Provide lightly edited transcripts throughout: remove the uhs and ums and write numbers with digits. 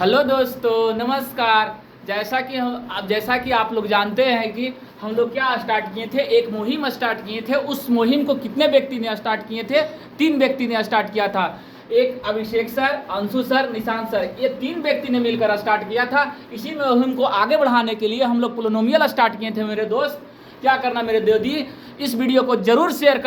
Hello दोस्तों, नमस्कार। जैसा कि आप लोग जानते हैं कि हम लोग क्या स्टार्ट किए थे, एक मुहिम स्टार्ट किए थे। उस मुहिम को कितने व्यक्ति ने स्टार्ट किए थे? 3 व्यक्ति ने स्टार्ट किया था। एक Abhishek sir, Anshu sir, Nishant sir, ये 3 व्यक्ति ने मिलकर स्टार्ट किया था। इसी मुहिम को आगे बढ़ाने के लिए हम लोग पोलिनोमियल स्टार्ट किए थे। मेरे दोस्त, क्या करना मेरे दीदी, इस वीडियो को जरूर शेयर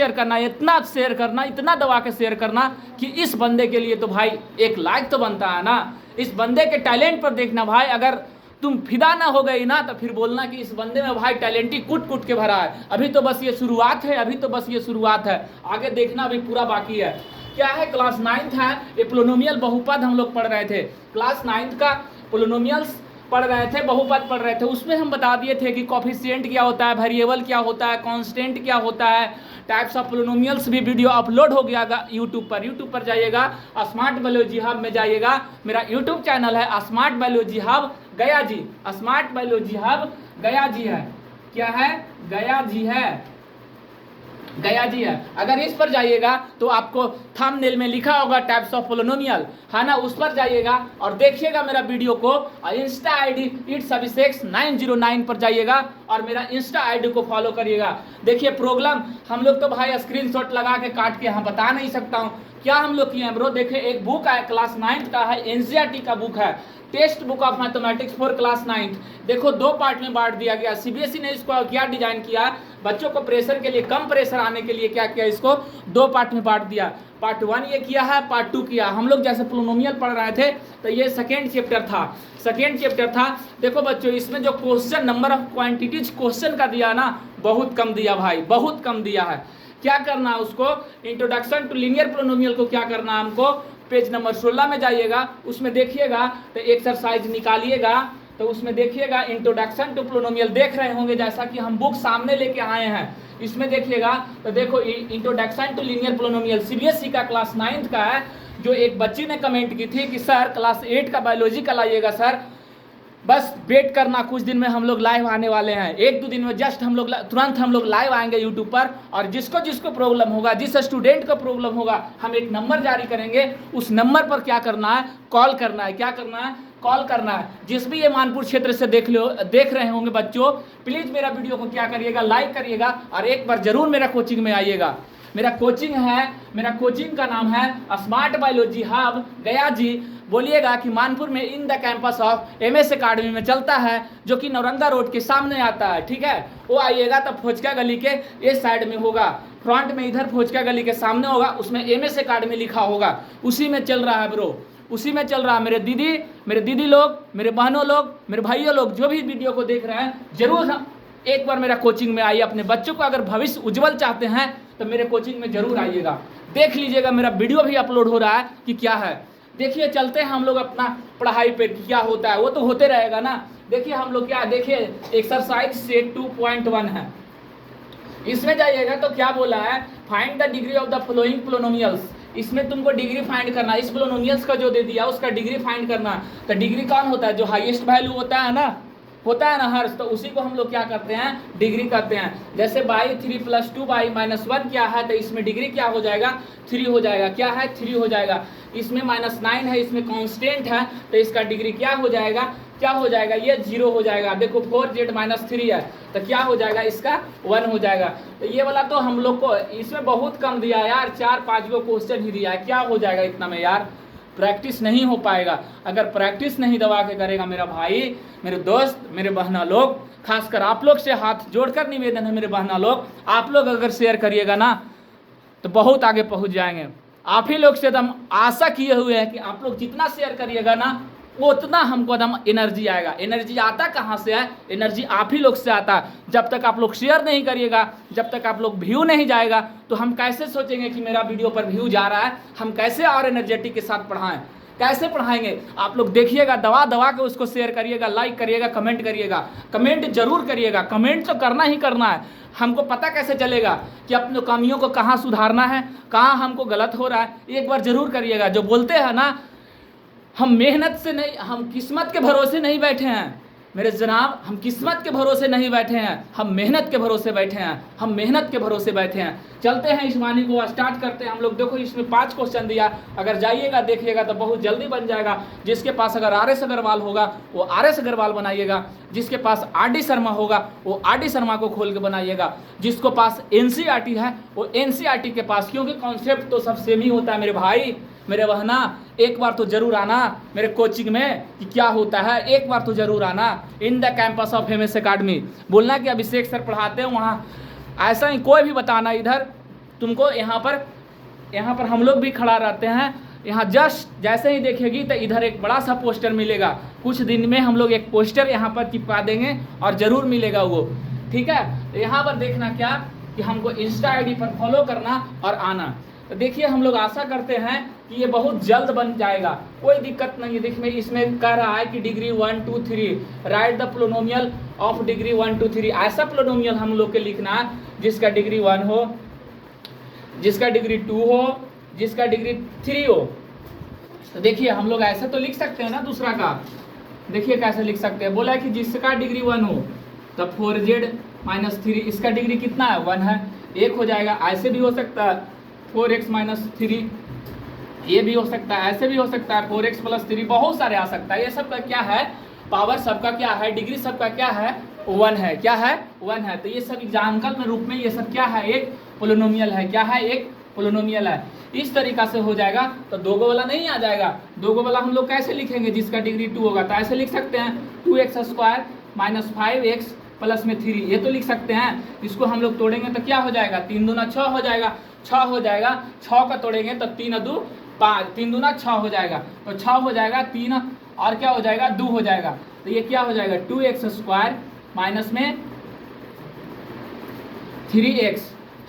करना, इतना शेयर करना, इतना दबा के शेयर करना कि इस बंदे के लिए तो भाई एक लाइक तो बनता है ना। इस बंदे के टैलेंट पर देखना भाई, अगर तुम फिदा ना हो गई ना तो फिर बोलना कि इस बंदे में भाई टैलेंट ही कूट कूट के भरा है। अभी तो बस ये शुरुआत है, आगे देखना अभी पूरा बाकी है। क्या है, क्लास 9th है, ये पोलिनोमियल बहुपद हम लोग पढ़ रहे थे। क्लास 9th का पोलिनोमियल्स पढ़ रहे थे, बहुपद पढ़ रहे थे। उसमें हम बता दिए थे कि कोफिशिएंट क्या होता है, वेरिएबल क्या होता है, कांस्टेंट क्या होता है, टाइप्स ऑफ पोलिनोमियल्स भी वीडियो अपलोड हो गया यूट्यूब पर जाइएगा, स्मार्ट बायोलॉजी हब में जाइएगा। मेरा यूट्यूब चैनल है स्मार्ट बायोलॉजी हब गया जी, स्मार्ट बायोलॉजी हब गया जी है। क्या है? गया जी है। अगर इस पर जाइएगा तो आपको थंबनेल में लिखा होगा टाइप्स ऑफ पोलिनोमियल, है ना, उस पर जाइएगा और देखिएगा मेरा वीडियो को। इंस्टा आईडी itsabhishek909 पर जाइएगा और मेरा इंस्टा आईडी को फॉलो करिएगा। देखिए प्रॉब्लम हम लोग तो भाई स्क्रीनशॉट लगा के काट के यहाँ बता नहीं सकता हूँ क्या हम लोग किए हैं ब्रो। देखिए एक बुक है, क्लास 9th का है, एनसीईआरटी का बुक है, text book of mathematics for class 9th। देखो 2 पार्ट में बांट दिया गया। सीबीएसई ने इसको क्या डिजाइन किया, बच्चों को प्रेशर के लिए, कम प्रेशर आने के लिए क्या किया, इसको 2 पार्ट में बांट दिया। पार्ट 1 ये किया है, पार्ट 2 किया। हम लोग जैसे पोलिनोमियल पढ़ रहे थे तो ये सेकेंड चैप्टर था। देखो बच्चों, इसमें जो question number of quantities question का दिया ना, बहुत कम दिया भाई, बहुत कम दिया है। क्या करना है उसको, इंट्रोडक्शन टू लीनियर पोलिनोमियल को क्या करना है हमको, पेज नंबर 16 में जाइएगा, उसमें देखिएगा तो एक्सरसाइज निकालिएगा, तो उसमें देखिएगा इंट्रोडक्शन टू पोलिनोमियल देख रहे होंगे, जैसा कि हम बुक सामने लेके आए हैं। इसमें देखिएगा तो देखो introduction to linear polynomial CBSE का क्लास 9th का है। जो एक बच्ची ने कमेंट की थी कि सर क्लास 8 का बायोलॉजी का लाइएगा सर, बस वेट करना, कुछ दिन में हम लोग लाइव आने वाले हैं। 1-2 दिन में जस्ट तुरंत हम लोग लाइव आएंगे यूट्यूब पर। और जिसको प्रॉब्लम होगा, जिस स्टूडेंट को प्रॉब्लम होगा, हम एक नंबर जारी करेंगे। उस नंबर पर क्या करना है, कॉल करना है। क्या करना है? कॉल करना है। जिस भी ये मानपुर क्षेत्र से देख रहे होंगे बच्चों, प्लीज़ मेरा वीडियो को क्या करिएगा, लाइक करिएगा और एक बार जरूर मेरा कोचिंग में आइएगा। मेरा कोचिंग का नाम है स्मार्ट बायोलॉजी हब गया जी। बोलिएगा कि मानपुर में in the campus of MS academy में चलता है, जो कि नौरंगा रोड के सामने आता है, ठीक है। वो आइएगा तब फौजका गली के इस साइड में होगा, फ्रंट में इधर फौजका गली के सामने होगा, उसमें एमएस अकाडमी लिखा होगा, उसी में चल रहा है ब्रो, उसी में चल रहा है। मेरे दीदी लोग, मेरे बहनों लोग, मेरे भाइयों लोग, जो भी वीडियो को देख रहे हैं, जरूर एक बार मेरा कोचिंग में आइए। अपने बच्चों को अगर भविष्य उज्जवल चाहते हैं तो मेरे कोचिंग में जरूर आइएगा। देख लीजिएगा मेरा वीडियो भी अपलोड हो रहा है कि क्या है। देखिए चलते हैं हम लोग अपना पढ़ाई पे, क्या होता है वो तो होते रहेगा ना। देखिए हम लोग क्या, देखिए एक्सरसाइज सेट 2.1 है, इसमें जाइएगा तो क्या बोला है, find the degree of the following polynomials. इसमें तुमको डिग्री फाइंड करना, इस पोलिनोमियल्स का जो दे दिया उसका डिग्री फाइंड करना। तो डिग्री कौन होता है, जो हाईएस्ट वैल्यू होता है ना हर्ष, तो उसी को हम लोग क्या करते हैं, डिग्री करते हैं। जैसे बाई 3 + 2 बाई -1 क्या है, तो इसमें डिग्री क्या हो जाएगा, 3 हो जाएगा। क्या है, 3 हो जाएगा। इसमें -9 है, इसमें कांस्टेंट है, तो इसका डिग्री क्या हो जाएगा, ये 0 हो जाएगा। देखो 4z - 3 है, तो क्या हो जाएगा, इसका 1 हो जाएगा। तो ये वाला तो हम लोग को इसमें बहुत कम दिया यार, 4-5 गो क्वेश्चन ही दिया है, क्या हो जाएगा इतना में यार, प्रैक्टिस नहीं हो पाएगा। अगर प्रैक्टिस नहीं दबा के करेगा मेरा भाई, मेरे दोस्त, मेरे बहना लोग, खासकर आप लोग से हाथ जोड़कर निवेदन है मेरे बहना लोग, आप लोग अगर शेयर करिएगा ना तो बहुत आगे पहुंच जाएंगे। आप ही लोग से हम आशा किए हुए हैं कि आप लोग जितना शेयर करिएगा ना उतना हमको एकदम एनर्जी आएगा। एनर्जी आता कहाँ से है, एनर्जी आप ही लोग से आता है। जब तक आप लोग शेयर नहीं करिएगा, जब तक आप लोग व्यू नहीं जाएगा, तो हम कैसे सोचेंगे कि मेरा वीडियो पर व्यू जा रहा है, हम कैसे और एनर्जेटिक के साथ पढ़ाएं, कैसे पढ़ाएंगे। आप लोग देखिएगा, दबा के उसको शेयर करिएगा, लाइक करिएगा, कमेंट करिएगा, कमेंट जरूर करिएगा। कमेंट तो करना ही करना है। हमको पता कैसे चलेगा कि अपने कमियों को कहाँ सुधारना है, कहाँ हमको गलत हो रहा है, एक बार जरूर करिएगा। जो बोलते हैं ना, हम मेहनत से नहीं, हम किस्मत के भरोसे नहीं बैठे हैं, मेरे जनाब, हम किस्मत के भरोसे नहीं बैठे हैं, हम मेहनत के भरोसे बैठे हैं, हम मेहनत के भरोसे बैठे हैं। चलते हैं इस वाणी को स्टार्ट करते हैं हम लोग। देखो इसमें 5 क्वेश्चन दिया, अगर जाइएगा देखिएगा तो बहुत जल्दी बन जाएगा। जिसके पास अगर RS अग्रवाल होगा वो RS अग्रवाल बनाइएगा, जिसके पास RD शर्मा होगा वो RD शर्मा को खोल के बनाइएगा, जिसको पास NCERT है वो NCERT के पास, क्योंकि कॉन्सेप्ट तो सब सेम ही होता है मेरे भाई मेरे बहना। एक बार तो जरूर आना मेरे कोचिंग में कि क्या होता है, एक बार तो जरूर आना in the campus of MS academy. बोलना कि अभिषेक सर पढ़ाते हैं वहाँ, ऐसा ही कोई भी बताना इधर तुमको। यहाँ पर हम लोग भी खड़ा रहते हैं। यहाँ जस्ट जैसे ही देखेगी तो इधर एक बड़ा सा पोस्टर मिलेगा। कुछ दिन में हम लोग एक पोस्टर यहाँ पर चिपका देंगे और ज़रूर मिलेगा वो, ठीक है। यहाँ पर देखना क्या कि हमको इंस्टा ID पर फॉलो करना और आना। तो देखिए हम लोग आशा करते हैं कि ये बहुत जल्द बन जाएगा, कोई दिक्कत नहीं है। देखिए इसमें कह रहा है कि degree 1 2 3 right the polynomial of degree 1 2 3। ऐसा पोलिनोमियल हम लोग के लिखना है जिसका डिग्री 1 हो, जिसका डिग्री 2 हो, जिसका डिग्री 3 हो। तो देखिए हम लोग ऐसे तो लिख सकते हैं ना दूसरा का, देखिए कैसे लिख सकते हैं। बोला है कि जिसका डिग्री 1 हो तब 4z - 3, इसका डिग्री कितना है 1 है, 1 हो जाएगा। ऐसे भी हो सकता है 4x - 3, ये भी हो सकता है, ऐसे भी हो सकता है 4x + 3, बहुत सारे आ सकता है। ये सब का क्या है, पावर सबका क्या है, डिग्री सबका क्या है 1 है, क्या है 1 है। तो ये सब एग्जाम्पल में रूप में ये सब क्या है, एक पोलिनोमियल है, क्या है, एक पोलिनोमियल है। इस तरीका से हो जाएगा। तो 2 गो वाला नहीं आ जाएगा। 2 गो वाला हम लोग कैसे लिखेंगे, जिसका डिग्री 2 होगा तो ऐसे लिख सकते हैं 2x² - 5x + 3, ये तो लिख सकते हैं। इसको हम लोग तोड़ेंगे तो क्या हो जाएगा, 3 दूना 6 हो जाएगा, 6 हो जाएगा। 6 का तोड़ेंगे तो 3 × 2 = 5, 3 दूना 6 हो जाएगा, तो 6 हो जाएगा, 3 और क्या हो जाएगा 2 हो जाएगा। तो ये क्या हो जाएगा 2x² माइनस में 3x,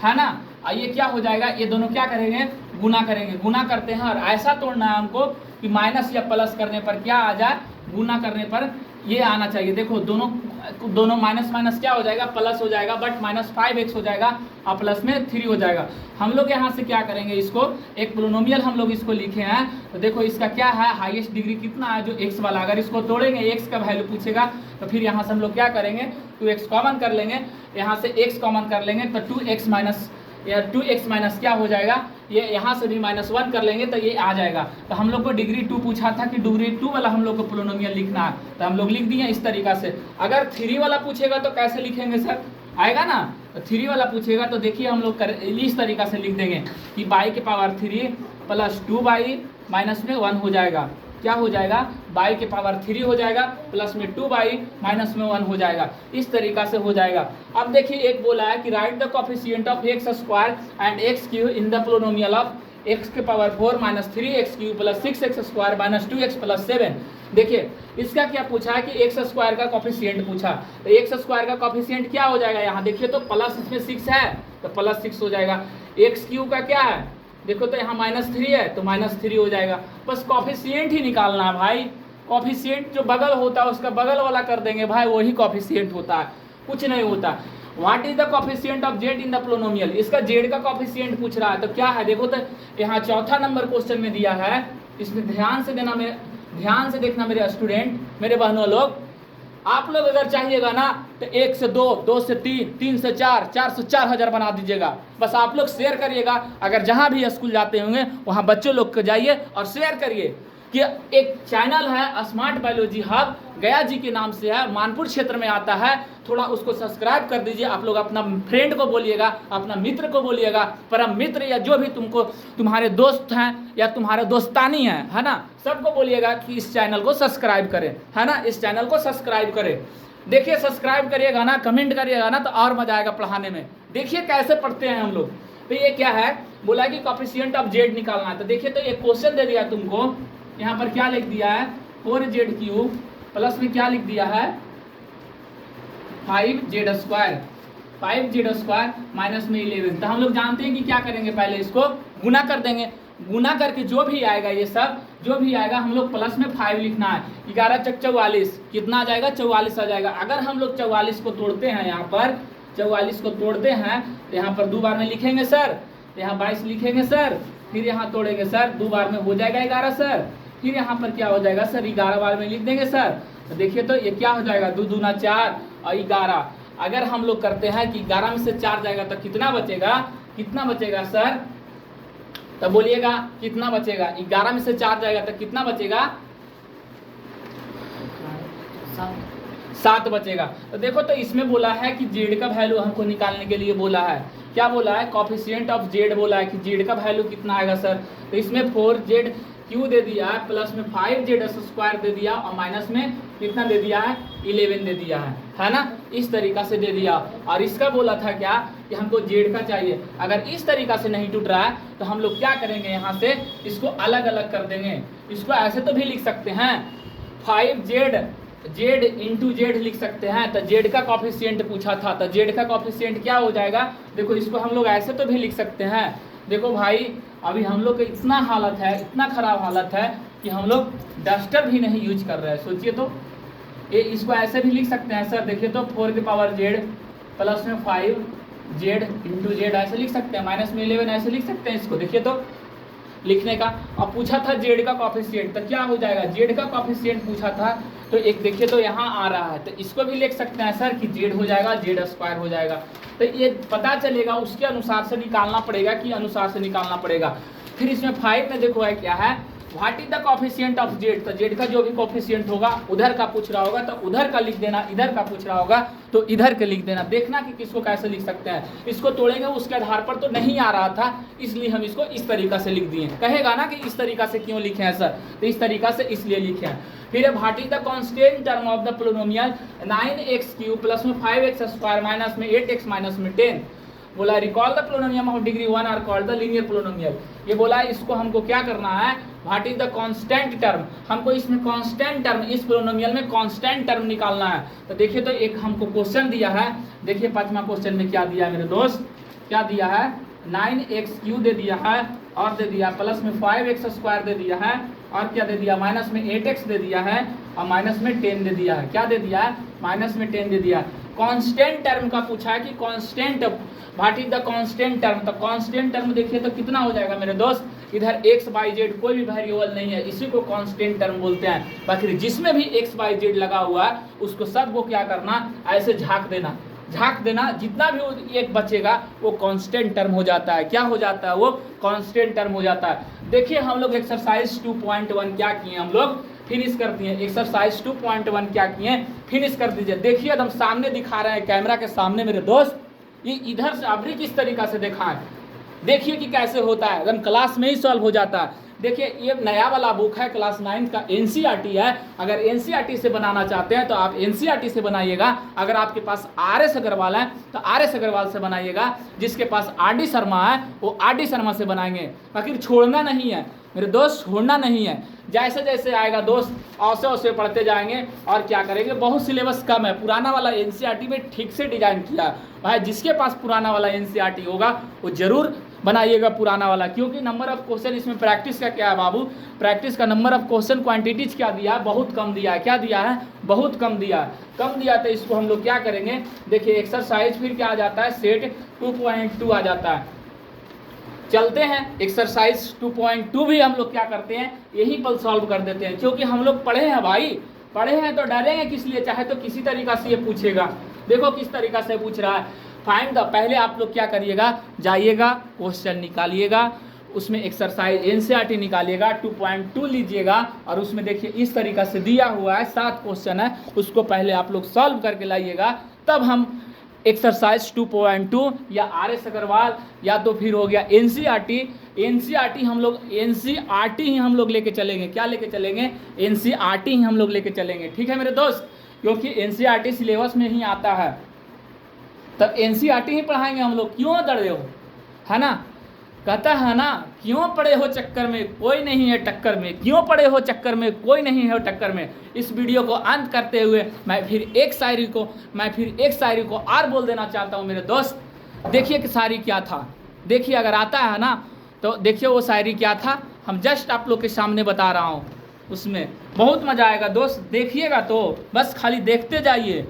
है ना। और ये क्या हो जाएगा, ये दोनों क्या करेंगे, गुना करेंगे। गुना करते हैं और ऐसा तोड़ना है हमको कि माइनस या प्लस करने पर क्या आ जाए, गुना करने पर ये आना चाहिए। देखो दोनों माइनस माइनस क्या हो जाएगा, प्लस हो जाएगा, बट -5x हो जाएगा और प्लस में 3 हो जाएगा। हम लोग यहाँ से क्या करेंगे, इसको एक पोलिनोमियल हम लोग इसको लिखे हैं। तो देखो इसका क्या है, हाईएस्ट डिग्री कितना है, जो x वाला। अगर इसको तोड़ेंगे, x का वैल्यू पूछेगा तो फिर यहाँ से हम लोग क्या करेंगे, 2x कॉमन कर लेंगे, यहाँ से x कॉमन कर लेंगे तो 2x माइनस क्या हो जाएगा, ये यहाँ से भी -1 कर लेंगे तो ये आ जाएगा। तो हम लोग को डिग्री 2 पूछा था कि डिग्री 2 वाला हम लोग को पोलिनोमियल लिखना है, तो हम लोग लिख दिए इस तरीका से। अगर 3 वाला पूछेगा तो कैसे लिखेंगे सर, आएगा ना। तो 3 वाला पूछेगा तो देखिए हम लोग इस तरीका से लिख देंगे कि y की पावर 3 + 2y माइनस में 1 हो जाएगा। क्या हो जाएगा, y की पावर 3 हो जाएगा प्लस में 2y माइनस में 1 हो जाएगा। इस तरीका से हो जाएगा। अब देखिए एक बोला है कि right the coefficient of x² and x³ in the polynomial of x की पावर 4 - 3x³ + 6x² - 2x + 7। देखिए इसका क्या पूछा है कि x² का कोफिशिएंट पूछा। तो x² का कोफिशिएंट क्या हो जाएगा, यहाँ देखिए तो प्लस इसमें 6 है तो +6 हो जाएगा। x³ का क्या है, देखो तो यहाँ -3 है तो -3 हो जाएगा। बस कोफिशिएंट ही निकालना है भाई। कोफिशिएंट जो बगल होता है उसका बगल वाला कर देंगे भाई, वही कोफिशिएंट होता है, कुछ नहीं होता। What is the coefficient of z in the polynomial, इसका z का कोफिशिएंट पूछ रहा है। तो क्या है, देखो तो यहाँ चौथा नंबर क्वेश्चन में दिया है, इसमें ध्यान से देखना मेरे स्टूडेंट, मेरे बहनों लोग। आप लोग अगर चाहिएगा ना तो 1 से 2, 2 से 3, 3 से 4, 4 से 4000 बना दीजिएगा। बस आप लोग शेयर करिएगा। अगर जहाँ भी स्कूल जाते होंगे वहाँ बच्चों लोग को जाइए और शेयर करिए कि एक चैनल है स्मार्ट बायोलॉजी हब, गया जी के नाम से है, मानपुर क्षेत्र में आता है। थोड़ा उसको सब्सक्राइब कर दीजिए। आप लोग अपना फ्रेंड को बोलिएगा, अपना मित्र को बोलिएगा, परम मित्र या जो भी तुमको तुम्हारे दोस्त हैं या तुम्हारे दोस्तानी हैं, है ना, सबको बोलिएगा कि इस चैनल को सब्सक्राइब करें, है ना, इस चैनल को सब्सक्राइब करें। देखिए सब्सक्राइब करिएगा ना, कमेंट करिएगा ना तो और मजा आएगा पढ़ाने में। देखिए कैसे पढ़ते हैं हम लोग। तो ये क्या है, बोला कि कोफिशिएंट ऑफ z निकालना है। तो देखिए तो एक क्वेश्चन दे दिया तुमको, यहाँ पर क्या लिख दिया है 4z³ प्लस में क्या लिख दिया है 5z² माइनस में 11। तो हम लोग जानते हैं कि क्या करेंगे, पहले इसको गुना कर देंगे। गुना करके जो भी आएगा, ये सब जो भी आएगा हम लोग प्लस में 5 लिखना है। 11 × 44 कितना आ जाएगा, 44 आ जाएगा। अगर हम लोग 44 को तोड़ते हैं, यहाँ पर 44 को तोड़ते हैं तो यहाँ पर 2 बार में लिखेंगे सर, यहाँ 22 लिखेंगे सर, फिर यहाँ तोड़ेंगे सर, 2 बार में हो जाएगा 11 सर, फिर यहाँ पर क्या हो जाएगा सर 11 बार में लिख देंगे सर। तो देखिए तो ये क्या हो जाएगा 2 दूना 4 और 11। अगर हम लोग करते हैं कि 11 में से 4 जाएगा तो कितना बचेगा, कितना बचेगा सर, तो बोलिएगा कितना बचेगा। 11 में से 4 जाएगा तो कितना बचेगा, 7 बचेगा। तो देखो तो इसमें बोला है कि जेड का वैल्यू हमको निकालने के लिए बोला है, क्या बोला है, कोफिशिएंट ऑफ जेड बोला है कि जेड का वैल्यू कितना आएगा सर। तो इसमें 4z क्यू दे दिया है, प्लस में 5z स्क्वायर दे दिया और माइनस में कितना दे दिया है 11 दे दिया है ना, इस तरीका से दे दिया। और इसका बोला था क्या कि हमको जेड का चाहिए। अगर इस तरीका से नहीं टूट रहा है तो हम लोग क्या करेंगे, यहाँ से इसको अलग अलग कर देंगे। इसको ऐसे तो भी लिख सकते हैं 5z जेड इंटू जेड लिख सकते हैं। तो जेड का कॉफिशिएंट पूछा था, तो जेड का कॉफिशिएंट क्या हो जाएगा, देखो इसको हम लोग ऐसे तो भी लिख सकते हैं। देखो भाई अभी हम लोग का इतना हालत है, इतना ख़राब हालत है कि हम लोग डस्टर भी नहीं यूज कर रहे हैं। सोचिए तो ये इसको ऐसे भी लिख सकते हैं सर। देखिए तो 4 की पावर जेड प्लस में 5 जेड इंटू जेड ऐसे लिख सकते हैं, माइनस में 11 ऐसे लिख सकते हैं इसको। देखिए तो लिखने का, अब पूछा था जेड का कॉफिशिएंट, तो क्या हो जाएगा, जेड का कॉफिशिएंट पूछा था तो एक देखिए तो यहाँ आ रहा है, तो इसको भी लिख सकते हैं सर कि जेड हो जाएगा, जेड स्क्वायर हो जाएगा। तो ये पता चलेगा, उसके अनुसार से निकालना पड़ेगा कि अनुसार से निकालना पड़ेगा। फिर इसमें 5 में देखो है क्या है, what is the coefficient of Z. तो जेड का जो भी कॉफिशिएंट होगा उधर का पूछ रहा होगा तो उधर का लिख देना, इधर का पूछ रहा होगा तो इधर के लिख देना। देखना कि किसको कैसे लिख सकते हैं। इसको तोड़ेंगे उसके आधार पर तो नहीं आ रहा था, इसलिए हम इसको इस तरीका से लिख दिए। कहेगा ना कि इस तरीका से क्यों लिखे हैं सर, तो इस तरीका से इसलिए लिखे हैं। फिर what is the constant term of the polynomial 9x³ plus में 5x स्क्वायर माइनस में 8x माइनस में 10। बोला recall the polynomial of degree 1 are called the linear polynomial. ये बोला इसको हमको क्या करना है, what is the constant term, हमको इसमें कांस्टेंट टर्म, इस पोलिनोमियल में कांस्टेंट टर्म निकालना है। तो देखिए तो एक हमको क्वेश्चन दिया है, देखिए 5वां क्वेश्चन में क्या दिया है मेरे दोस्त, क्या दिया है 9x³ दे दिया है और दे दिया प्लस में 5x स्क्वायर दे दिया है और क्या दे दिया माइनस में 8x दे दिया है और माइनस में 10 दे दिया है। क्या दे दिया है, माइनस में 10 दे दिया है। कांस्टेंट टर्म का पूछा है कि constant what is the constant term. तो कांस्टेंट टर्म देखिए तो कितना हो जाएगा मेरे दोस्त, इधर x y z कोई भी वेरिएबल नहीं है, इसी को कांस्टेंट टर्म बोलते हैं। बाकी जिसमें भी x y z लगा हुआ है उसको सब को क्या करना, ऐसे झाँक देना, झाँक देना, जितना भी एक बचेगा वो कांस्टेंट टर्म हो जाता है। क्या हो जाता है, वो कांस्टेंट टर्म हो जाता है। देखिए हम लोग एक्सरसाइज 2.1 क्या किए, हम लोग फिनिश कर दिए। एक्सरसाइज 2.1 क्या किए, फिनिश कर दीजिए। देखिए एकदम सामने दिखा रहे हैं कैमरा के सामने मेरे दोस्त, ये इधर से अभी किस तरीका से दिखाएं, देखिए कि कैसे होता है, एकदम क्लास में ही सॉल्व हो जाता है। देखिए ये नया वाला बुक है, क्लास 9 का एनसीईआरटी है। अगर एनसीईआरटी से बनाना चाहते हैं तो आप एनसीईआरटी से बनाइएगा। अगर आपके पास आरएस अग्रवाल है तो आरएस अग्रवाल से बनाइएगा। जिसके पास आरडी शर्मा है वो आरडी शर्मा से बनाएंगे। बाकी छोड़ना नहीं है मेरे दोस्त, छोड़ना नहीं है। जैसे जैसे आएगा दोस्त औसे औसे पढ़ते जाएंगे और क्या करेंगे। बहुत सिलेबस कम है, पुराना वाला एनसीईआरटी में ठीक से डिजाइन किया है भाई। जिसके पास पुराना वाला एनसीईआरटी होगा वो जरूर बनाइएगा पुराना वाला, क्योंकि नंबर ऑफ क्वेश्चन इसमें प्रैक्टिस का क्या है बाबू, प्रैक्टिस का नंबर ऑफ क्वेश्चन क्वांटिटीज क्या दिया है, बहुत कम दिया है। क्या दिया है, बहुत कम दिया है, कम दिया। तो इसको हम लोग क्या करेंगे, देखिए एक्सरसाइज फिर क्या आ जाता है, सेट 2.2 आ जाता है। चलते हैं एक्सरसाइज 2.2 भी हम लोग क्या करते हैं, यहीं पर सॉल्व कर देते हैं, क्योंकि हम लोग पढ़े हैं भाई, पढ़े हैं तो डरेंगे किस लिए, चाहे तो किसी तरीका से ये पूछेगा। देखो किस तरीका से पूछ रहा है, फाइंड द, पहले आप लोग क्या करिएगा, जाइएगा क्वेश्चन निकालिएगा, उसमें एक्सरसाइज एनसीईआरटी निकालिएगा 2.2 लीजिएगा और उसमें देखिए इस तरीका से दिया हुआ है 7 क्वेश्चन है, उसको पहले आप लोग सॉल्व करके लाइएगा। तब हम एक्सरसाइज 2.2 या आरएस अग्रवाल या तो फिर हो गया एनसीईआरटी हम लोग एनसीईआरटी ही हम लोग लेके चलेंगे। क्या लेके चलेंगे, एनसीईआरटी ही हम लोग लेके चलेंगे। ठीक है मेरे दोस्त, क्योंकि एनसीईआरटी सिलेबस में ही आता है, तब एनसीईआरटी ही पढ़ाएंगे हम लोग। क्यों डरे हो, है ना, कहता है ना, क्यों पड़े हो चक्कर में कोई नहीं है टक्कर में, क्यों पड़े हो चक्कर में कोई नहीं है टक्कर में। इस वीडियो को अंत करते हुए मैं फिर एक शायरी को और बोल देना चाहता हूँ मेरे दोस्त। देखिए कि शायरी क्या था, देखिए अगर आता है ना तो देखिए वो शायरी क्या था, हम जस्ट आप लोग के सामने बता रहा हूँ, उसमें बहुत मज़ा आएगा दोस्त। देखिएगा तो बस खाली देखते जाइए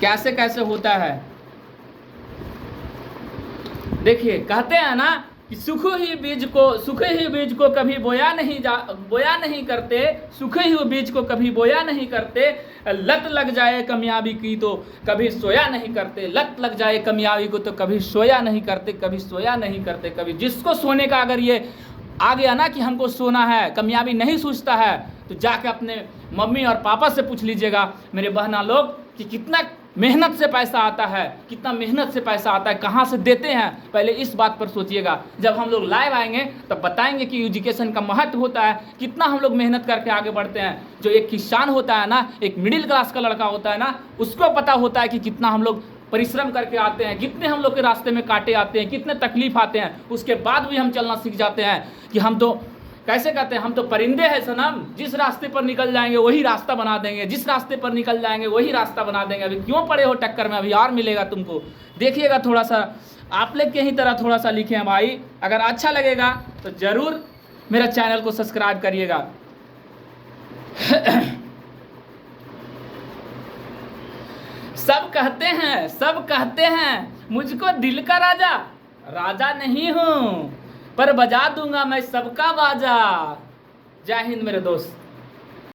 कैसे कैसे होता है। देखिए कहते हैं ना कि सूखे ही बीज को कभी बोया नहीं करते, सूखे ही बीज को कभी बोया नहीं करते, लत लग जाए कामयाबी की तो कभी सोया नहीं करते, लत लग जाए कामयाबी को तो कभी सोया नहीं करते, कभी सोया नहीं करते। कभी जिसको सोने का अगर ये आ गया ना कि हमको सोना है, कामयाबी नहीं सूझता है, तो जाके अपने मम्मी और पापा से पूछ लीजिएगा मेरे बहना लोग कि कितना मेहनत से पैसा आता है, कितना मेहनत से पैसा आता है, कहाँ से देते हैं। पहले इस बात पर सोचिएगा। जब हम लोग लाइव आएंगे तब बताएंगे कि एजुकेशन का महत्व होता है, कितना हम लोग मेहनत करके आगे बढ़ते हैं। जो एक किसान होता है ना, एक मिडिल क्लास का लड़का होता है ना, उसको पता होता है कि कितना हम लोग परिश्रम करके आते हैं, कितने हम लोग के रास्ते में कांटे आते हैं, कितने तकलीफ आते हैं, उसके बाद भी हम चलना सीख जाते हैं कि हम तो कैसे कहते हैं, हम तो परिंदे हैं सनम, जिस रास्ते पर निकल जाएंगे वही रास्ता बना देंगे, जिस रास्ते पर निकल जाएंगे वही रास्ता बना देंगे। अभी क्यों पड़े हो टक्कर में, अभी और मिलेगा तुमको। देखिएगा थोड़ा सा आप लोग के ही तरह थोड़ा सा लिखे हैं भाई। अगर अच्छा लगेगा तो जरूर मेरा चैनल को सब्सक्राइब करिएगा। सब कहते हैं मुझको दिल का राजा नहीं हूं, पर बजा दूंगा मैं सबका बाजा। जय हिंद मेरे दोस्त।